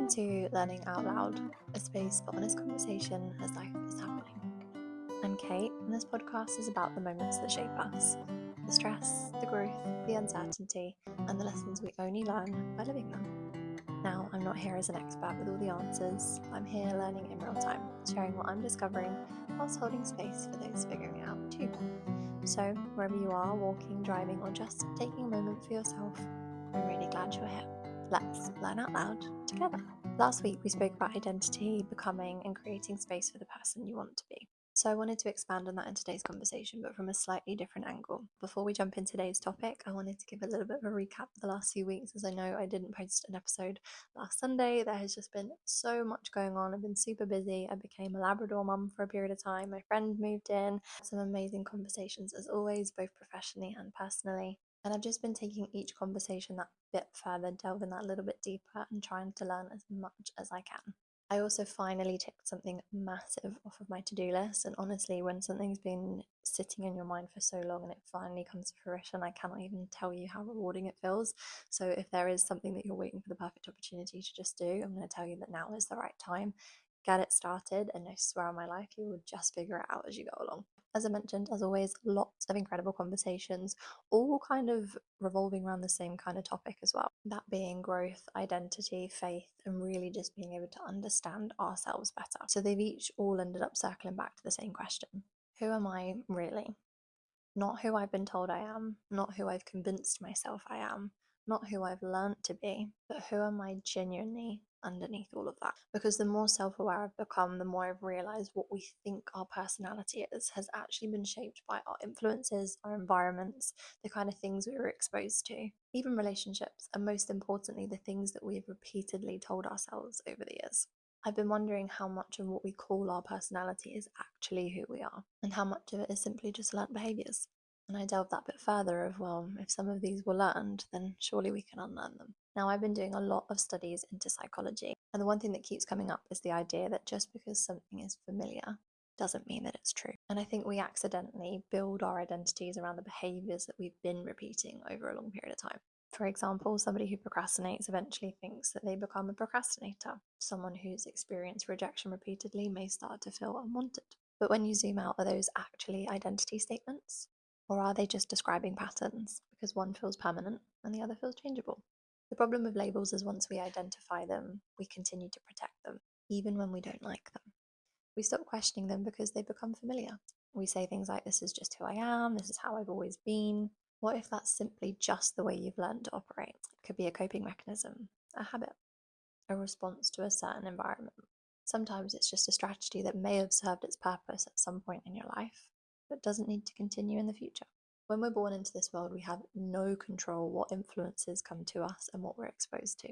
Welcome to Learning Out Loud, a space for honest conversation as life is happening. I'm Kate, and this podcast is about the moments that shape us, the stress, the growth, the uncertainty, and the lessons we only learn by living them. Now, I'm not here as an expert with all the answers. I'm here learning in real time, sharing what I'm discovering whilst holding space for those figuring it out too. So, wherever you are, walking, driving, or just taking a moment for yourself, I'm really glad you're here. Let's learn out loud together. Last week we spoke about identity, becoming, and creating space for the person you want to be. So I wanted to expand on that in today's conversation, but from a slightly different angle. Before we jump into today's topic, I wanted to give a little bit of a recap of the last few weeks, as I know I didn't post an episode last Sunday. There has just been so much going on. I've been super busy. I became a Labrador mum for a period of time. My friend moved in. Some amazing conversations as always, both professionally and personally. And I've just been taking each conversation that bit further, delving that a little bit deeper and trying to learn as much as I can. I also finally ticked something massive off of my to-do list, and honestly, when something's been sitting in your mind for so long and it finally comes to fruition, I cannot even tell you how rewarding it feels. So if there is something that you're waiting for the perfect opportunity to just do, I'm going to tell you that now is the right time. Get it started, and I swear on my life, you will just figure it out as you go along. As I mentioned, as always, lots of incredible conversations, all kind of revolving around the same kind of topic as well. That being growth, identity, faith, and really just being able to understand ourselves better. So they've each all ended up circling back to the same question. Who am I really? Not who I've been told I am, not who I've convinced myself I am, not who I've learnt to be, but who am I genuinely underneath all of that? Because the more self-aware I've become, the more I've realised what we think our personality is has actually been shaped by our influences, our environments, the kind of things we were exposed to, even relationships, and most importantly, the things that we've repeatedly told ourselves over the years. I've been wondering how much of what we call our personality is actually who we are, and how much of it is simply just learnt behaviours. And I delved that bit further of, well, if some of these were learned, then surely we can unlearn them. Now, I've been doing a lot of studies into psychology, and the one thing that keeps coming up is the idea that just because something is familiar doesn't mean that it's true. And I think we accidentally build our identities around the behaviours that we've been repeating over a long period of time. For example, somebody who procrastinates eventually thinks that they become a procrastinator. Someone who's experienced rejection repeatedly may start to feel unwanted. But when you zoom out, are those actually identity statements? Or are they just describing patterns? Because one feels permanent and the other feels changeable. The problem with labels is once we identify them, we continue to protect them, even when we don't like them. We stop questioning them because they become familiar. We say things like, this is just who I am, this is how I've always been. What if that's simply just the way you've learned to operate? It could be a coping mechanism, a habit, a response to a certain environment. Sometimes it's just a strategy that may have served its purpose at some point in your life, but doesn't need to continue in the future. When we're born into this world, we have no control what influences come to us and what we're exposed to.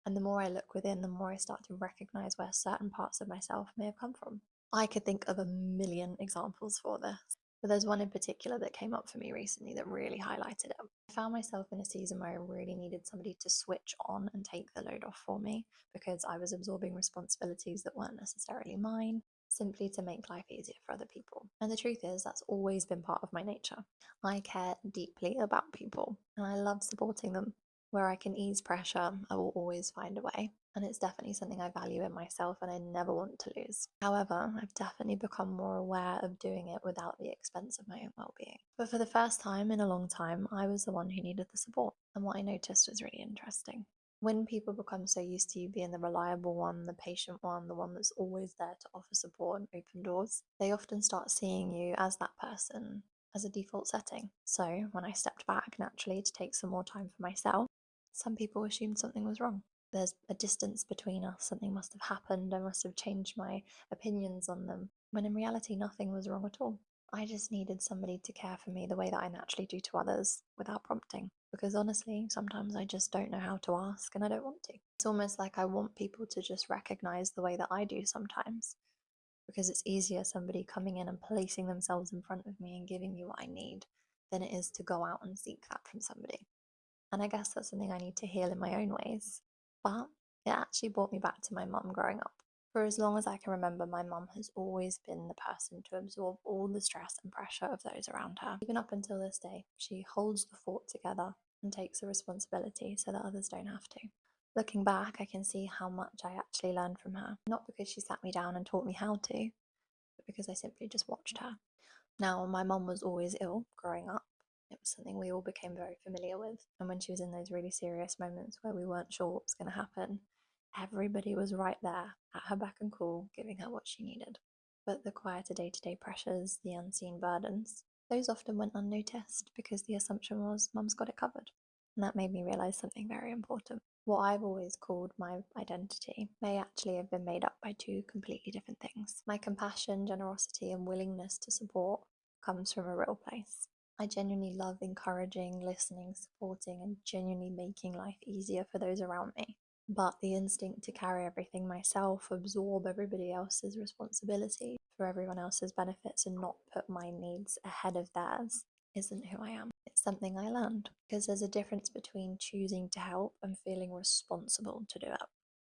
And the more I look within, the more I start to recognize where certain parts of myself may have come from. I could think of a million examples for this, but there's one in particular that came up for me recently that really highlighted it. I found myself in a season where I really needed somebody to switch on and take the load off for me because I was absorbing responsibilities that weren't necessarily mine, simply to make life easier for other people. And the truth is, that's always been part of my nature. I care deeply about people and I love supporting them. Where I can ease pressure, I will always find a way. And it's definitely something I value in myself and I never want to lose. However, I've definitely become more aware of doing it without the expense of my own well-being. But for the first time in a long time, I was the one who needed the support. And what I noticed was really interesting. When people become so used to you being the reliable one, the patient one, the one that's always there to offer support and open doors, they often start seeing you as that person as a default setting. So when I stepped back naturally to take some more time for myself, some people assumed something was wrong. There's a distance between us, something must have happened, I must have changed my opinions on them, when in reality nothing was wrong at all. I just needed somebody to care for me the way that I naturally do to others without prompting. Because honestly, sometimes I just don't know how to ask and I don't want to. It's almost like I want people to just recognize the way that I do sometimes. Because it's easier somebody coming in and placing themselves in front of me and giving me what I need than it is to go out and seek that from somebody. And I guess that's something I need to heal in my own ways. But it actually brought me back to my mum growing up. For as long as I can remember, my mum has always been the person to absorb all the stress and pressure of those around her. Even up until this day, she holds the fort together and takes the responsibility so that others don't have to. Looking back, I can see how much I actually learned from her, not because she sat me down and taught me how to, but because I simply just watched her. Now, my mum was always ill growing up. It was something we all became very familiar with. And when she was in those really serious moments where we weren't sure what was going to happen, everybody was right there at her beck and call, giving her what she needed. But the quieter day-to-day pressures, the unseen burdens, those often went unnoticed because the assumption was mum's got it covered. And that made me realise something very important. What I've always called my identity may actually have been made up by two completely different things. My compassion, generosity, and willingness to support comes from a real place. I genuinely love encouraging, listening, supporting, and genuinely making life easier for those around me. But the instinct to carry everything myself, absorb everybody else's responsibility for everyone else's benefits, and not put my needs ahead of theirs isn't who I am. It's something I learned, because there's a difference between choosing to help and feeling responsible to do it.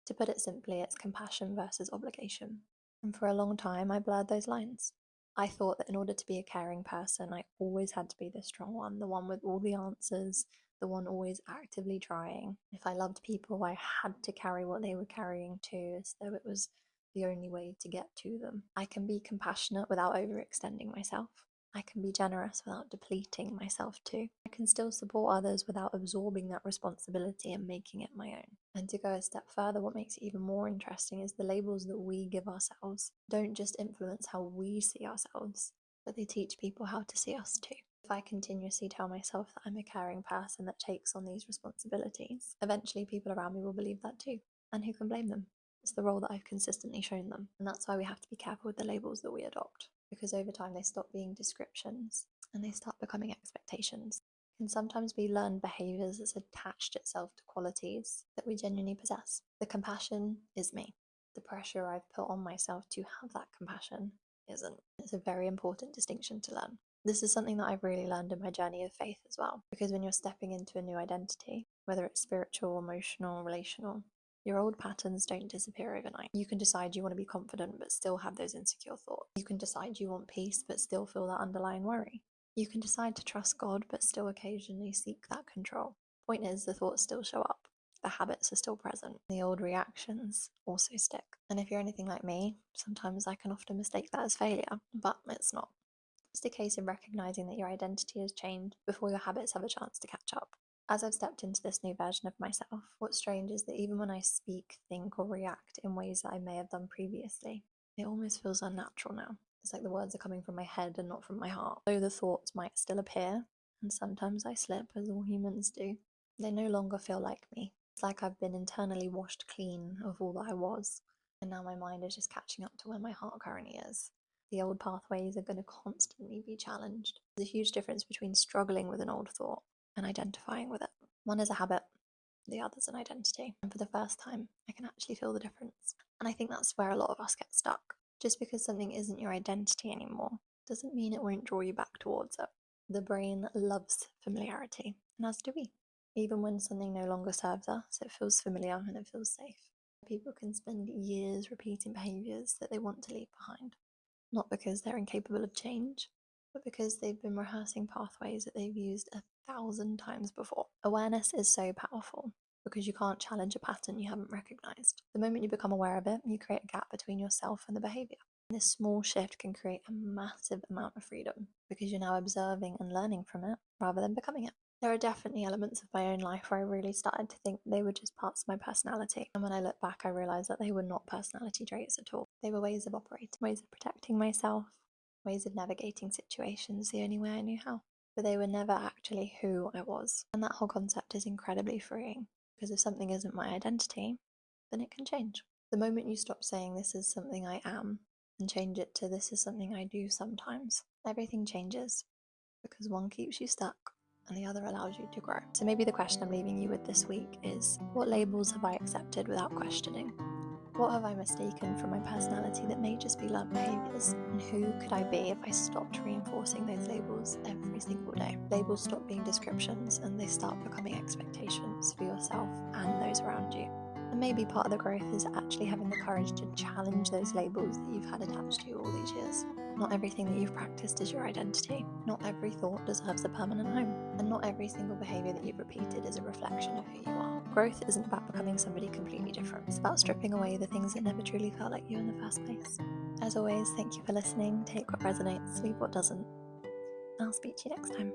To put it simply, it's compassion versus obligation. And for a long time, I blurred those lines. I thought that in order to be a caring person, I always had to be the strong one, the one with all the answers, the one always actively trying. If I loved people, I had to carry what they were carrying too, as though it was the only way to get to them. I can be compassionate without overextending myself. I can be generous without depleting myself too. I can still support others without absorbing that responsibility and making it my own. And to go a step further, what makes it even more interesting is the labels that we give ourselves don't just influence how we see ourselves, but they teach people how to see us too. If I continuously tell myself that I'm a caring person that takes on these responsibilities, eventually people around me will believe that too. And who can blame them? It's the role that I've consistently shown them. And that's why we have to be careful with the labels that we adopt, because over time they stop being descriptions and they start becoming expectations. It can sometimes be learned behaviours that's attached itself to qualities that we genuinely possess. The compassion is me. The pressure I've put on myself to have that compassion isn't. It's a very important distinction to learn. This is something that I've really learned in my journey of faith as well, because when you're stepping into a new identity, whether it's spiritual, emotional, relational, your old patterns don't disappear overnight. You can decide you want to be confident but still have those insecure thoughts. You can decide you want peace but still feel that underlying worry. You can decide to trust God but still occasionally seek that control. Point is, the thoughts still show up. The habits are still present. The old reactions also stick. And if you're anything like me, sometimes I can often mistake that as failure, but it's not. It's a case of recognizing that your identity has changed before your habits have a chance to catch up. As I've stepped into this new version of myself, what's strange is that even when I speak, think, or react in ways that I may have done previously, it almost feels unnatural now. It's like the words are coming from my head and not from my heart. Though the thoughts might still appear, and sometimes I slip, as all humans do, they no longer feel like me. It's like I've been internally washed clean of all that I was, and now my mind is just catching up to where my heart currently is. The old pathways are going to constantly be challenged. There's a huge difference between struggling with an old thought and identifying with it. One is a habit, the other's an identity. And for the first time, I can actually feel the difference. And I think that's where a lot of us get stuck. Just because something isn't your identity anymore doesn't mean it won't draw you back towards it. The brain loves familiarity, and as do we. Even when something no longer serves us, it feels familiar and it feels safe. People can spend years repeating behaviours that they want to leave behind. Not because they're incapable of change, but because they've been rehearsing pathways that they've used 1,000 times before. Awareness is so powerful because you can't challenge a pattern you haven't recognized. The moment you become aware of it, you create a gap between yourself and the behavior. And this small shift can create a massive amount of freedom because you're now observing and learning from it rather than becoming it. There are definitely elements of my own life where I really started to think they were just parts of my personality. And when I look back, I realised that they were not personality traits at all. They were ways of operating, ways of protecting myself, ways of navigating situations the only way I knew how. But they were never actually who I was. And that whole concept is incredibly freeing, because if something isn't my identity, then it can change. The moment you stop saying this is something I am and change it to this is something I do sometimes, everything changes, because one keeps you stuck and the other allows you to grow. So maybe the question I'm leaving you with this week is, what labels have I accepted without questioning? What have I mistaken from my personality that may just be learnt behaviours? And who could I be if I stopped reinforcing those labels every single day? Labels stop being descriptions and they start becoming expectations for yourself and those around you. And maybe part of the growth is actually having the courage to challenge those labels that you've had attached to you all these years. Not everything that you've practiced is your identity. Not every thought deserves a permanent home. And not every single behaviour that you've repeated is a reflection of who you are. Growth isn't about becoming somebody completely different. It's about stripping away the things that never truly felt like you in the first place. As always, thank you for listening. Take what resonates, leave what doesn't. I'll speak to you next time.